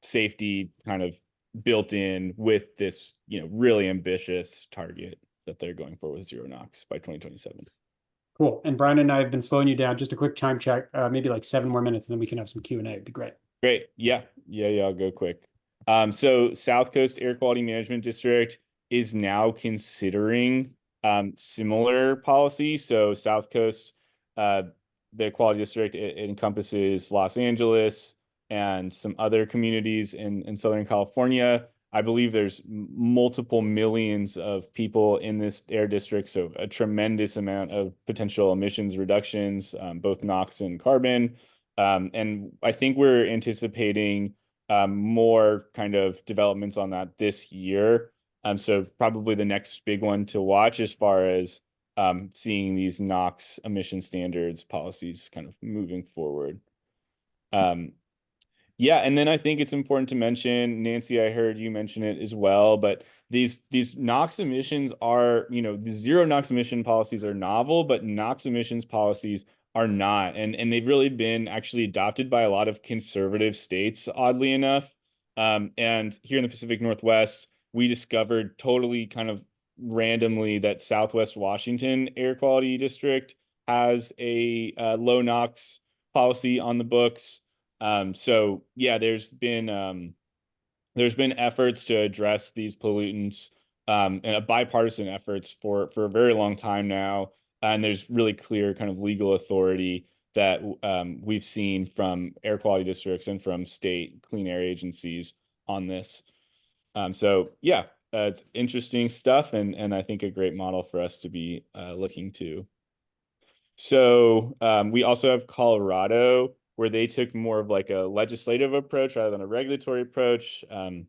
S4: safety kind of built in with this, really ambitious target that they're going for with zero NOx by 2027.
S1: Cool. And Brian and I have been slowing you down. Just a quick time check, maybe like 7 more minutes, and then we can have some Q&A. It'd be great.
S4: Great. Yeah. I'll go quick. So South Coast Air Quality Management District is now considering similar policy. So South Coast, the quality district, it encompasses Los Angeles and some other communities in Southern California. I believe there's multiple millions of people in this air district, so a tremendous amount of potential emissions reductions, both NOx and carbon. And I think we're anticipating more kind of developments on that this year. So probably the next big one to watch as far as seeing these NOx emission standards policies kind of moving forward. Yeah, and then I think it's important to mention, Nancy, I heard you mention it as well, but these NOx emissions are, the zero NOx emission policies are novel, but NOx emissions policies are not. And they've really been actually adopted by a lot of conservative states, oddly enough. And here in the Pacific Northwest, we discovered totally kind of randomly that Southwest Washington Air Quality District has a low NOx policy on the books. So yeah, there's been efforts to address these pollutants, and a bipartisan efforts for a very long time now. And there's really clear kind of legal authority that we've seen from air quality districts and from state clean air agencies on this. So yeah, it's interesting stuff, and I think a great model for us to be looking to. So we also have Colorado, where they took more of like a legislative approach rather than a regulatory approach. HB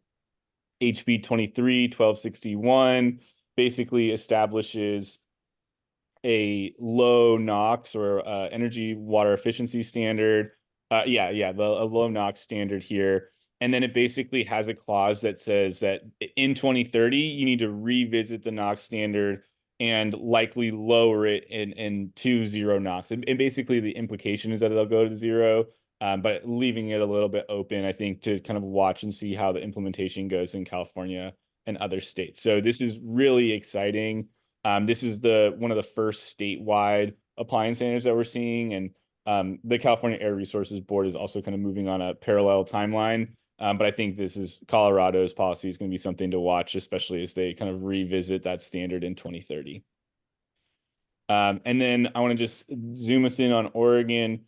S4: 23-1261 basically establishes a low NOx or energy water efficiency standard. A low NOx standard here. And then it basically has a clause that says that in 2030, you need to revisit the NOx standard and likely lower it in to zero NOx. And basically the implication is that it'll go to zero, but leaving it a little bit open, I think, to kind of watch and see how the implementation goes in California and other states. So this is really exciting. This is one of the first statewide appliance standards that we're seeing, and the California Air Resources Board is also kind of moving on a parallel timeline. But I think Colorado's policy is going to be something to watch, especially as they kind of revisit that standard in 2030. And then I want to just zoom us in on Oregon.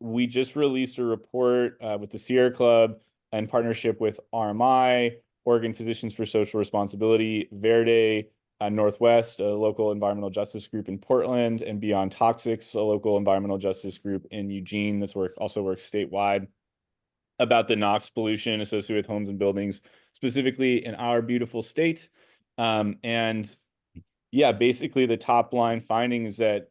S4: We just released a report with the Sierra Club in partnership with RMI, Oregon Physicians for Social Responsibility, Verde, Northwest, a local environmental justice group in Portland, and Beyond Toxics, a local environmental justice group in Eugene. This also works statewide, about the NOx pollution associated with homes and buildings, specifically in our beautiful state. And yeah, basically the top line finding is that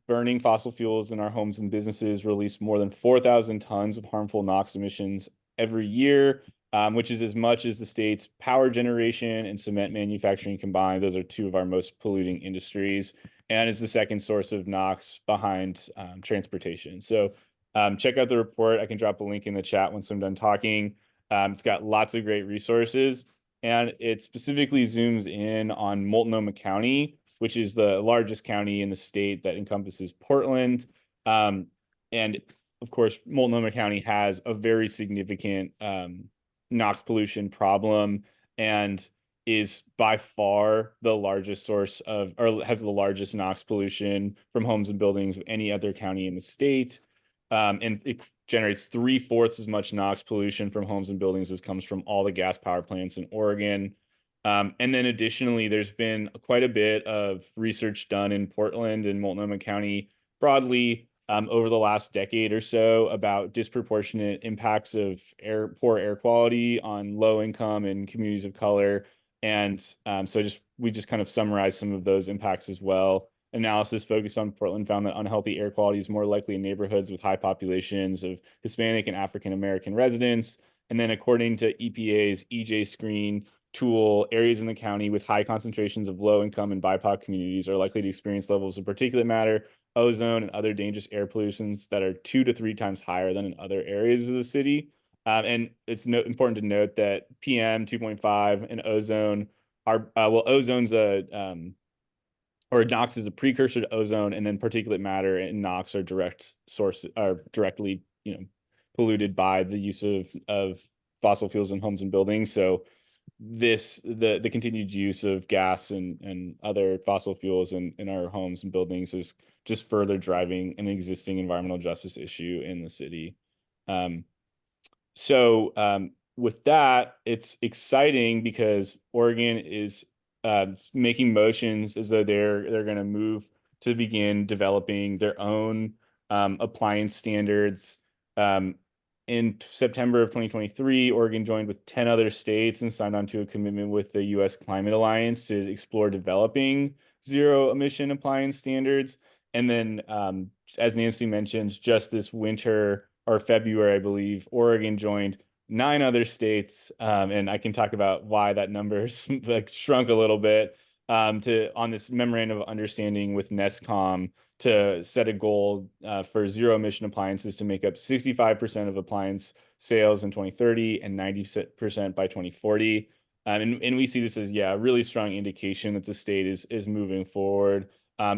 S4: burning fossil fuels in our homes and businesses release more than 4,000 tons of harmful NOx emissions every year, which is as much as the state's power generation and cement manufacturing combined. Those are two of our most polluting industries, and is the second source of NOx behind transportation. So check out the report. I can drop a link in the chat once I'm done talking. It's got lots of great resources, and it specifically zooms in on Multnomah County, which is the largest county in the state that encompasses Portland. And of course, Multnomah County has a very significant NOx pollution problem, and is by far the largest source of, or has the largest NOx pollution from homes and buildings of any other county in the state. And it generates 3/4 as much NOx pollution from homes and buildings as comes from all the gas power plants in Oregon. And then additionally, there's been quite a bit of research done in Portland and Multnomah County broadly over the last decade or so about disproportionate impacts of poor air quality on low income and communities of color. And so we just kind of summarize some of those impacts as well. Analysis focused on Portland found that unhealthy air quality is more likely in neighborhoods with high populations of Hispanic and African American residents. And then according to EPA's EJ Screen tool, areas in the county with high concentrations of low income and BIPOC communities are likely to experience levels of particulate matter, ozone, and other dangerous air pollutions that are 2 to 3 times higher than in other areas of the city. And it's important to note that PM 2.5 and ozone are, ozone's or NOx is a precursor to ozone, and then particulate matter and NOx are directly, polluted by the use of fossil fuels in homes and buildings. So the continued use of gas and other fossil fuels in our homes and buildings is just further driving an existing environmental justice issue in the city. So with that, it's exciting because Oregon is making motions as though they're going to move to begin developing their own appliance standards. in September of 2023, Oregon joined with 10 other states and signed on to a commitment with the U.S. Climate Alliance to explore developing zero emission appliance standards. And then, as Nancy mentioned, just this winter or February, I believe, Oregon joined 9 other states, and I can talk about why that number like shrunk a little bit, on this memorandum of understanding with NESCOM to set a goal for zero emission appliances to make up 65% of appliance sales in 2030 and 90% by 2040. And we see this as, a really strong indication that the state is moving forward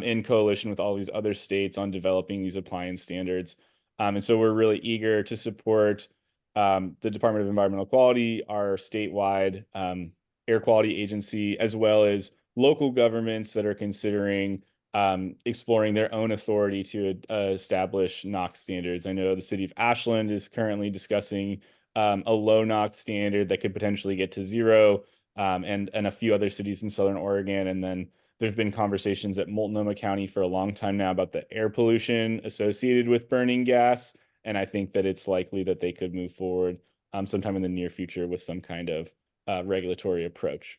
S4: in coalition with all these other states on developing these appliance standards. And so we're really eager to support the Department of Environmental Quality, our statewide air quality agency, as well as local governments that are considering exploring their own authority to establish NOx standards. I know the city of Ashland is currently discussing a low NOx standard that could potentially get to zero, and a few other cities in Southern Oregon. And then there's been conversations at Multnomah County for a long time now about the air pollution associated with burning gas. And I think that it's likely that they could move forward sometime in the near future with some kind of regulatory approach.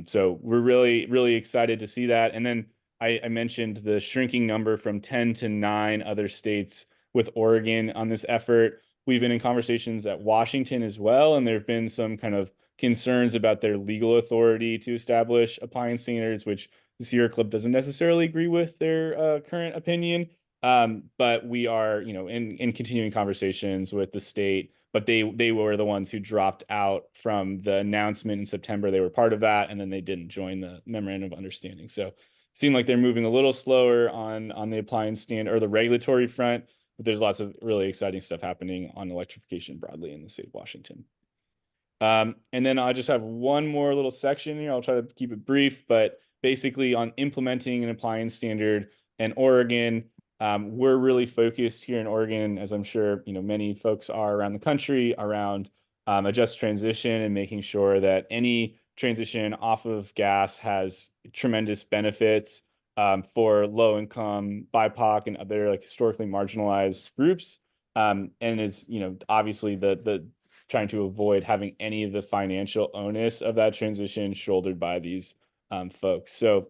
S4: So we're really, really excited to see that. And then I mentioned the shrinking number from 10 to 9 other states with Oregon on this effort. We've been in conversations at Washington as well, and there have been some kind of concerns about their legal authority to establish appliance standards, which the Sierra Club doesn't necessarily agree with their current opinion. But we are, in continuing conversations with the state. But they were the ones who dropped out from the announcement in September. They were part of that, and then they didn't join the memorandum of understanding. So it seemed like they're moving a little slower on the appliance standard or the regulatory front, but there's lots of really exciting stuff happening on electrification broadly in the state of Washington. And then I just have one more little section here. I'll try to keep it brief, but basically on implementing an appliance standard in Oregon. We're really focused here in Oregon, as I'm sure many folks are around the country, around a just transition and making sure that any transition off of gas has tremendous benefits for low-income, BIPOC, and other historically marginalized groups. And it's obviously the trying to avoid having any of the financial onus of that transition shouldered by these folks. So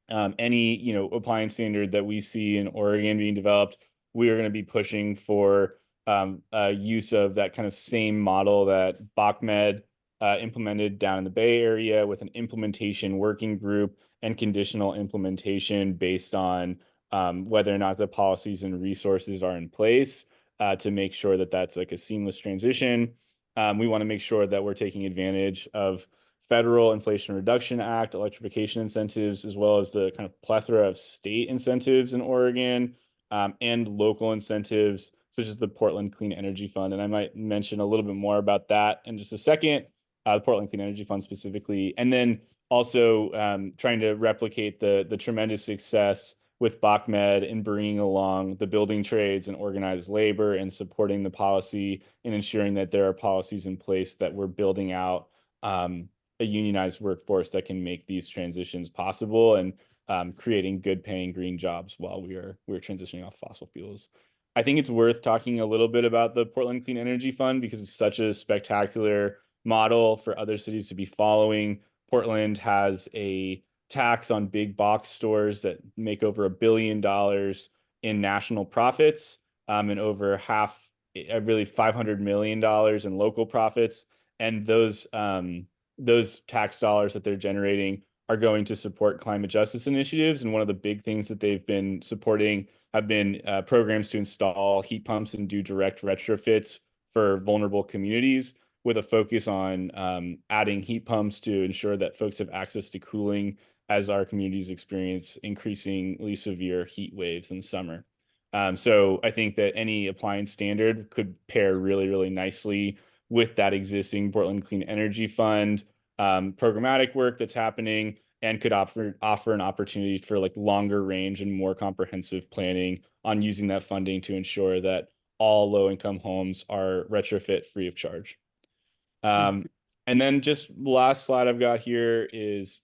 S4: any appliance standard that we see in Oregon being developed, we are going to be pushing for use of that kind of same model that BAAQMD implemented down in the Bay Area, with an implementation working group and conditional implementation based on whether or not the policies and resources are in place to make sure that that's like a seamless transition. We want to make sure that we're taking advantage of federal Inflation Reduction Act, electrification incentives, as well as the kind of plethora of state incentives in Oregon, and local incentives, such as the Portland Clean Energy Fund. And I might mention a little bit more about that in just a second, the Portland Clean Energy Fund specifically. And then also trying to replicate the tremendous success with BAAQMD in bringing along the building trades and organized labor and supporting the policy and ensuring that there are policies in place that we're building out a unionized workforce that can make these transitions possible and creating good paying green jobs while we're transitioning off fossil fuels. I think it's worth talking a little bit about the Portland Clean Energy Fund because it's such a spectacular model for other cities to be following. Portland has a tax on big box stores that make over $1 billion in national profits, and over really $500 million in local profits. And those tax dollars that they're generating are going to support climate justice initiatives. And one of the big things that they've been supporting have been programs to install heat pumps and do direct retrofits for vulnerable communities, with a focus on adding heat pumps to ensure that folks have access to cooling as our communities experience increasingly severe heat waves in the summer. So I think that any appliance standard could pair really, really nicely with that existing Portland Clean Energy Fund programmatic work that's happening, and could offer an opportunity for longer range and more comprehensive planning on using that funding to ensure that all low-income homes are retrofit free of charge. And then just last slide I've got here is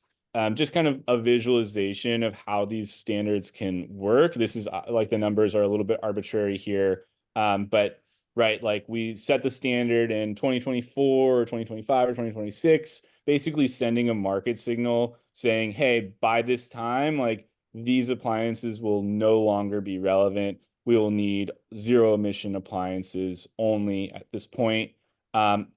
S4: just kind of a visualization of how these standards can work. This is the numbers are a little bit arbitrary here, but right? Like we set the standard in 2024 or 2025 or 2026, basically sending a market signal saying, hey, by this time, like these appliances will no longer be relevant. We will need zero emission appliances only at this point.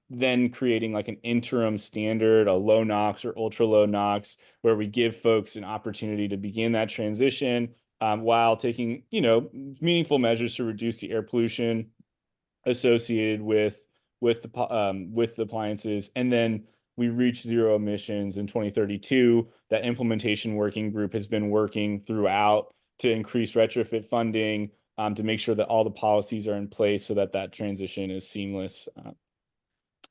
S4: Then creating like an interim standard, a low NOx or ultra low NOx, where we give folks an opportunity to begin that transition while taking, meaningful measures to reduce the air pollution associated with the appliances. And then we reach zero emissions in 2032. That implementation working group has been working throughout to increase retrofit funding, to make sure that all the policies are in place so that that transition is seamless.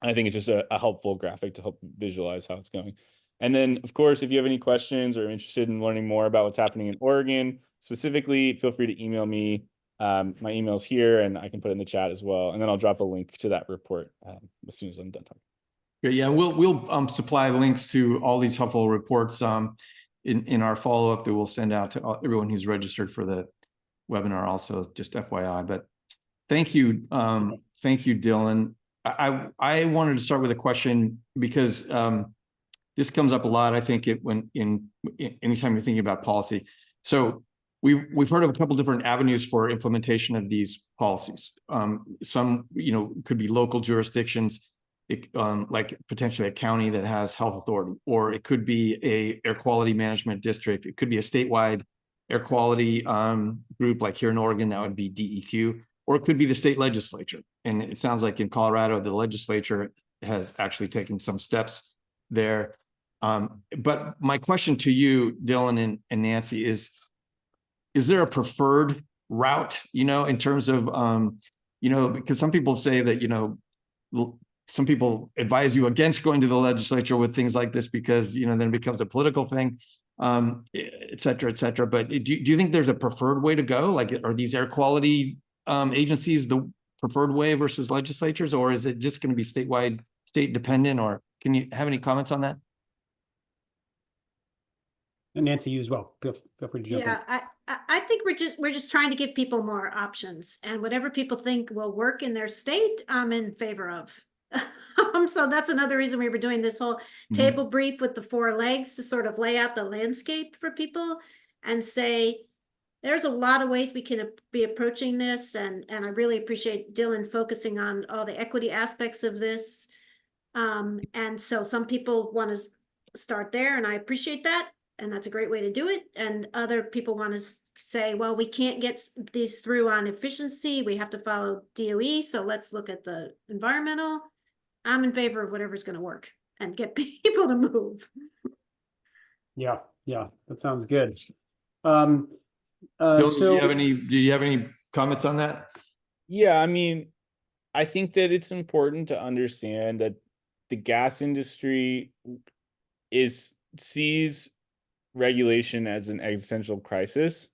S4: I think it's just a helpful graphic to help visualize how it's going. And then, of course, if you have any questions or are interested in learning more about what's happening in Oregon specifically, feel free to email me. My email's here, and I can put it in the chat as well. And then I'll drop a link to that report as soon as I'm done talking.
S2: Great. Yeah, we'll supply links to all these helpful reports in our follow-up that we'll send out to everyone who's registered for the webinar. Also, just FYI. But thank you, Dylan. I wanted to start with a question because this comes up a lot. I think anytime you're thinking about policy. So we've heard of a couple different avenues for implementation of these policies. Some could be local jurisdictions, like potentially a county that has health authority, or it could be a air quality management district. It could be a statewide air quality group, like here in Oregon, that would be DEQ. Or it could be the state legislature. And it sounds like in Colorado, the legislature has actually taken some steps there. But my question to you, Dylan and Nancy, is there a preferred route, in terms of, because some people say that, some people advise you against going to the legislature with things like this because, then it becomes a political thing, et cetera, et cetera. But do you think there's a preferred way to go? Like, are these air quality agencies the preferred way versus legislatures, or is it just going to be statewide, state dependent? Or can you have any comments on that?
S1: And Nancy, you as well. Feel free to jump in.
S3: Yeah, I think we're just trying to give people more options, and whatever people think will work in their state, I'm in favor of. So that's another reason we were doing this whole table brief with the 4 legs, to sort of lay out the landscape for people and say, there's a lot of ways we can be approaching this, and I really appreciate Dylan focusing on all the equity aspects of this. And so some people want to start there, and I appreciate that, and that's a great way to do it. And other people want to say, well, we can't get these through on efficiency, we have to follow DOE, so let's look at the environmental. I'm in favor of whatever's going to work and get people to move.
S1: Yeah, that sounds good.
S2: Dylan, do you have any comments on that?
S4: Yeah, I mean, I think that it's important to understand that the gas industry sees regulation as an existential crisis,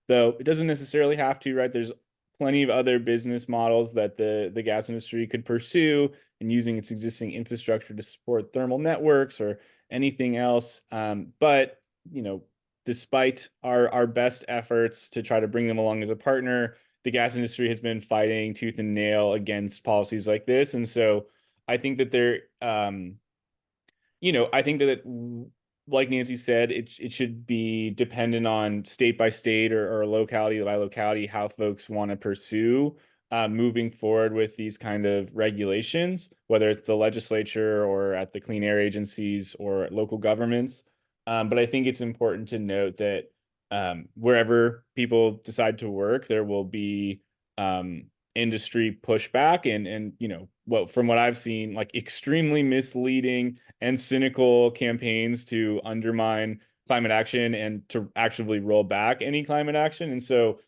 S4: though it doesn't necessarily have to, right? There's plenty of other business models that the gas industry could pursue in using its existing infrastructure to support thermal networks or anything else. But despite our best efforts to try to bring them along as a partner, the gas industry has been fighting tooth and nail against policies like this. And so I think that I think that, like Nancy said, it should be dependent on state by state or locality by locality, how folks want to pursue moving forward with these kind of regulations, whether it's the legislature or at the clean air agencies or local governments. But I think it's important to note that wherever people decide to work, there will be industry pushback and from what I've seen, like extremely misleading and cynical campaigns to undermine climate action and to actively roll back any climate action. And so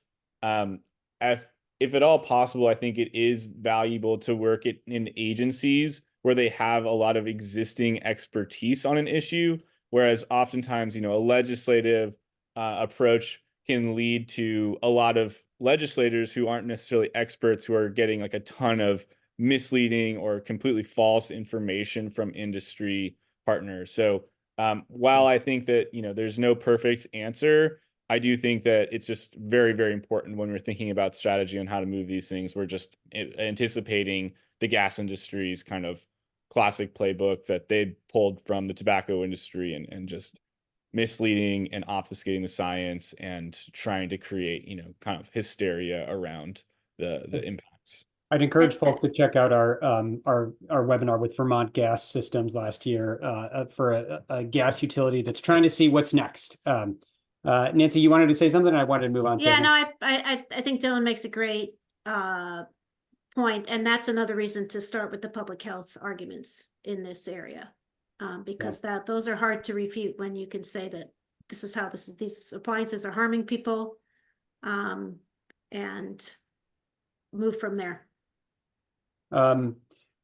S4: if at all possible, I think it is valuable to work in agencies where they have a lot of existing expertise on an issue, whereas oftentimes, a legislative approach can lead to a lot of legislators who aren't necessarily experts, who are getting like a ton of misleading or completely false information from industry partners. So while I think that, there's no perfect answer, I do think that it's just very, very important when we're thinking about strategy on how to move these things. We're just anticipating the gas industry's kind of classic playbook that they pulled from the tobacco industry, and just misleading and obfuscating the science and trying to create, kind of hysteria around the impacts.
S1: I'd encourage folks to check out our webinar with Vermont Gas Systems last year for a gas utility that's trying to see what's next. Nancy, you wanted to say something? I wanted to move on to.
S3: Yeah, no, I think Dylan makes a great point, and that's another reason to start with the public health arguments in this area, because those are hard to refute when you can say that this is how these appliances are harming people, and move from there.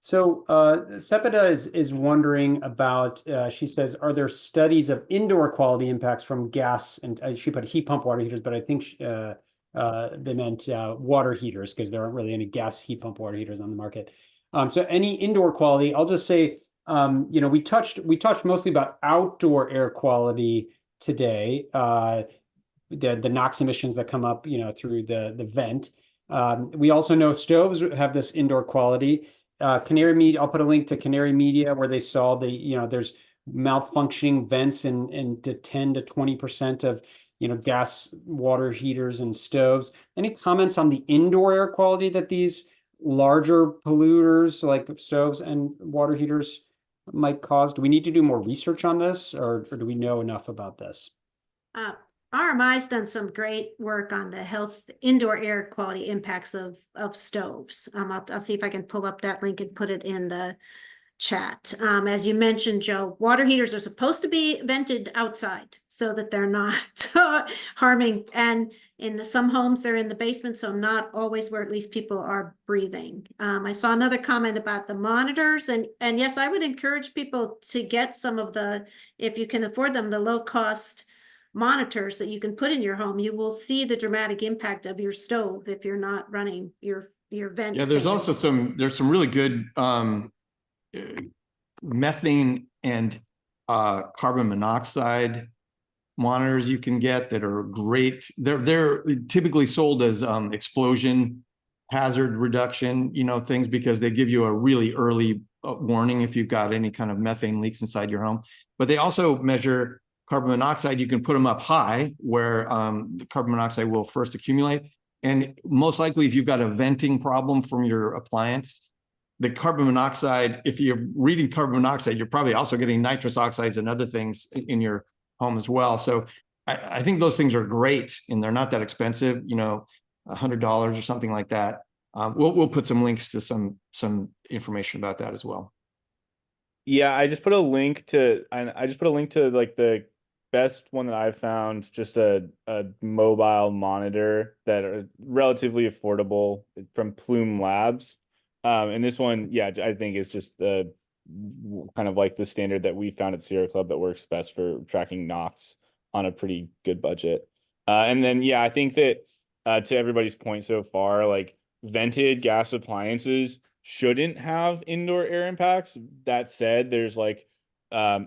S1: Sepida is wondering about, she says, are there studies of indoor quality impacts from gas? And she put heat pump water heaters, but I think they meant water heaters, because there aren't really any gas heat pump water heaters on the market. So any indoor quality, I'll just say, we touched mostly about outdoor air quality today, the NOx emissions that come up, through the vent. We also know stoves have this indoor quality. Canary Media, I'll put a link to Canary Media where they saw there's malfunctioning vents in to 10 to 20% of gas water heaters and stoves. Any comments on the indoor air quality that these larger polluters like stoves and water heaters might cause? Do we need to do more research on this, or do we know enough about this?
S3: RMI's done some great work on the indoor air quality impacts of stoves. I'll see if I can pull up that link and put it in the chat. As you mentioned, Joe, water heaters are supposed to be vented outside so that they're not harming. And in some homes, they're in the basement, so not always where at least people are breathing. I saw another comment about the monitors, and yes, I would encourage people to get some of if you can afford them, the low cost monitors that you can put in your home. You will see the dramatic impact of your stove if you're not running your vent.
S2: Yeah, there's also some really good methane and carbon monoxide monitors you can get that are great. They're typically sold as explosion hazard reduction, things, because they give you a really early warning if you've got any kind of methane leaks inside your home. But they also measure carbon monoxide. You can put them up high where the carbon monoxide will first accumulate. And most likely, if you've got a venting problem from your appliance, the carbon monoxide, if you're reading carbon monoxide, you're probably also getting nitrous oxides and other things in your home as well. So I think those things are great, and they're not that expensive, $100 or something like that. We'll put some links to some information about that as well.
S4: Yeah, I just put a link to like the best one that I've found, just a mobile monitor that are relatively affordable from Plume Labs. And this one, yeah, I think is just kind of like the standard that we found at Sierra Club that works best for tracking NOx on a pretty good budget. And then, yeah, I think that to everybody's point so far, like vented gas appliances shouldn't have indoor air impacts. That said, there's like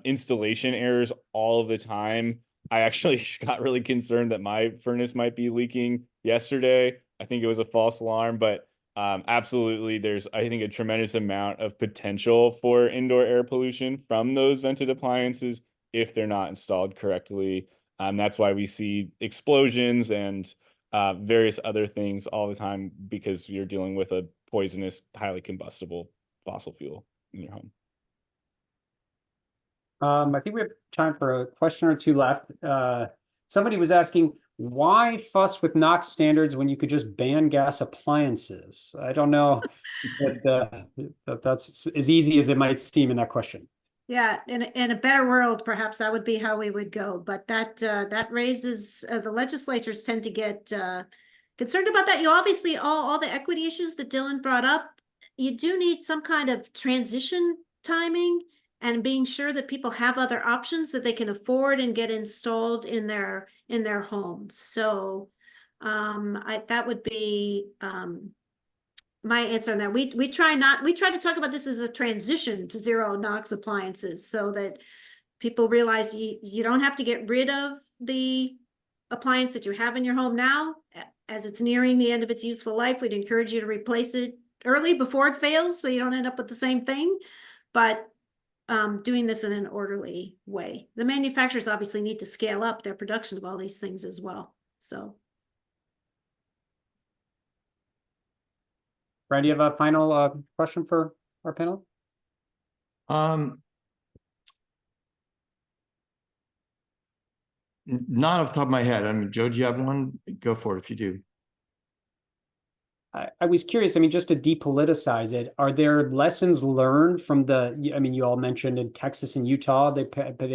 S4: installation errors all of the time. I actually got really concerned that my furnace might be leaking yesterday. I think it was a false alarm, but absolutely, there's, I think, a tremendous amount of potential for indoor air pollution from those vented appliances if they're not installed correctly. That's why we see explosions and various other things all the time, because you're dealing with a poisonous, highly combustible fossil fuel in your home.
S1: I think we have time for a question or two left. Somebody was asking, why fuss with NOx standards when you could just ban gas appliances? I don't know that that's as easy as it might seem in that question.
S3: Yeah, in a better world, perhaps that would be how we would go. But that raises the legislatures tend to get concerned about that. You obviously all the equity issues that Dylan brought up. You do need some kind of transition timing and being sure that people have other options that they can afford and get installed in their homes. So that would be my answer on that. We try to talk about this as a transition to zero NOx appliances so that people realize you don't have to get rid of the appliance that you have in your home now, as it's nearing the end of its useful life, we'd encourage you to replace it early before it fails so you don't end up with the same thing. But doing this in an orderly way. The manufacturers obviously need to scale up their production of all these things as well. So.
S1: Brian, do you have a final question for our panel?
S2: Not off the top of my head. I mean, Joe, do you have one? Go for it if you do.
S1: I was curious, I mean, just to depoliticize it, are there lessons learned from I mean, you all mentioned in Texas and Utah, they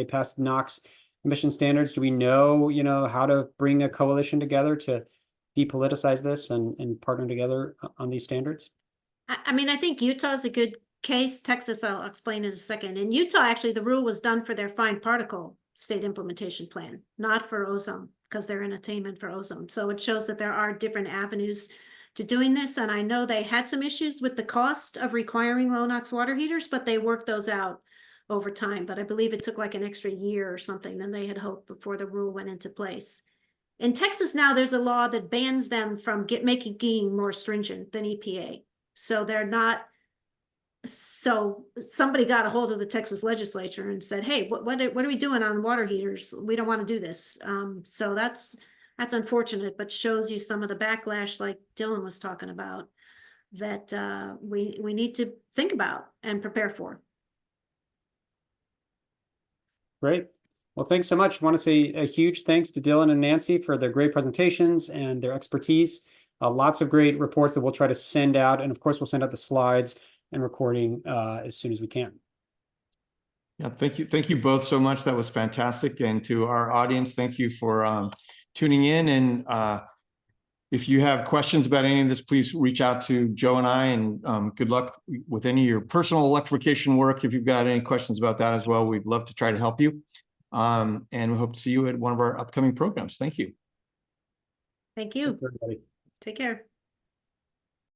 S1: passed NOx emission standards. Do we know, how to bring a coalition together to depoliticize this and partner together on these standards?
S3: I mean, I think Utah is a good case. Texas, I'll explain in a second. In Utah, actually, the rule was done for their fine particle state implementation plan, not for ozone, because they're in attainment for ozone. So it shows that there are different avenues to doing this. And I know they had some issues with the cost of requiring low NOx water heaters, but they worked those out over time. But I believe it took like an extra year or something than they had hoped before the rule went into place. In Texas now, there's a law that bans them from making more stringent than EPA. So they're not, so somebody got a hold of the Texas legislature and said, hey, what are we doing on water heaters? We don't want to do this. So that's unfortunate, but shows you some of the backlash like Dylan was talking about that we need to think about and prepare for.
S1: Great. Well, thanks so much. I want to say a huge thanks to Dylan and Nancy for their great presentations and their expertise. Lots of great reports that we'll try to send out. And of course, we'll send out the slides and recording as soon as we can.
S2: Yeah, thank you. Thank you both so much. That was fantastic. And to our audience, thank you for tuning in. And if you have questions about any of this, please reach out to Joe and I, and good luck with any of your personal electrification work. If you've got any questions about that as well, we'd love to try to help you. And we hope to see you at one of our upcoming programs. Thank you.
S3: Thank you.
S1: Thanks, everybody.
S3: Take care.